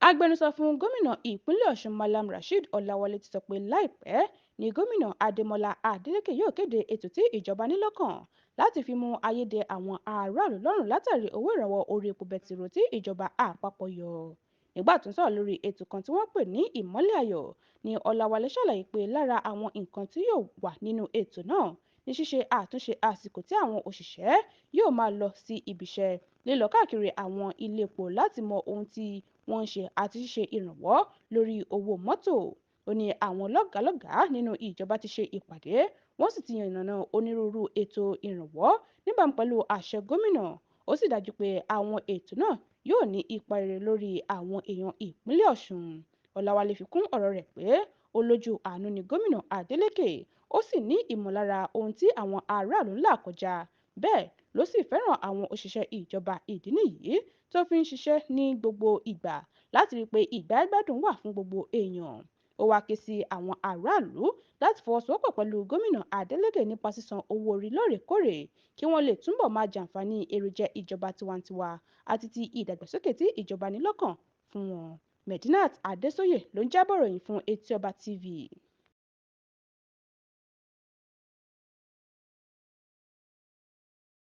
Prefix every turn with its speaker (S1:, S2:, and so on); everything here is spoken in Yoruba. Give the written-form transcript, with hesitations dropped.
S1: Agbẹnusọ fún gómìnà ìpínlẹ̀ Ọ̀ṣun Mallam Rasheed Ọlawale ti sọ pé láìpẹ́ ni gómìnà Gomina Adeleke yóò kéde ètò tí ìjọba ní lọ́kàn láti fi mú ayé dẹ àwọn aráàlú lọ́rùn látàrí owó ìrànwọ́ orí epo bẹntiroolu tí ìjọba àpapọ̀ yọ. Nígbà tó ń sọ̀rọ̀ lórí ètò kan tí wọ́n pè ní ìmọ́lẹ̀ ayọ̀ ni Ọlawale ṣàlàyé pé lára àwọn nǹkan tí yóò wà nínú ètò náà ní ṣíṣe àtúnṣe àsìkò tí àwọn òṣìṣẹ́ yóò máa lọ sí ibiṣẹ́, lílọ káàkiri àwọn ilé epo láti mọ ohun tí wọ́n ń ṣe àti ṣíṣe ìrànwọ́ lórí owó mọ́tò. Ó ní àwọn lọ́gàálọ́gàá nínú ìjọba ti ṣe ìpàdé, wọ́n sì ti yànnàná onírúurú ètò ìrànwọ́ níbàámu pẹ̀lú àṣẹ gómìnà. Ó sì dájú pé àwọn ètò náà yóò ní ipa rere lórí àwọn èèyàn ìpínlẹ̀ Ọ̀ṣun. Ọláwálé fi kún ọ̀rọ̀ rẹ̀ pé ó lójú àánú ni gómìnà Adeleke, ó sì ní ìmọ̀lára ohun tí àwọn aráàlú ń là kọjá. Bẹ́ẹ̀ ló sì fẹ́ràn àwọn òṣìṣẹ́ ìjọba, ìdí nìyí tó fi ń ṣiṣẹ́ ní gbogbo ìgbà láti rí i pé ìgbáyégbádùn wà fún gbogbo èèyàn. Ó wáá ké sí àwọn aráàlú láti fọwọ́sowọ́pọ̀ pẹ̀lú gómìnà Adeleke nípa sísan owó orí lóòrèkóòrè kí wọ́n lè túbọ̀ máa jàǹfààní èròjẹ ìjọba tiwantiwa àti ti ìdàgbàsókè tí ìjọba ní lọ́kàn fún wọn. Medinat Adesoye ló ń jábọ̀ ròyìn fún Etí Ọba TV.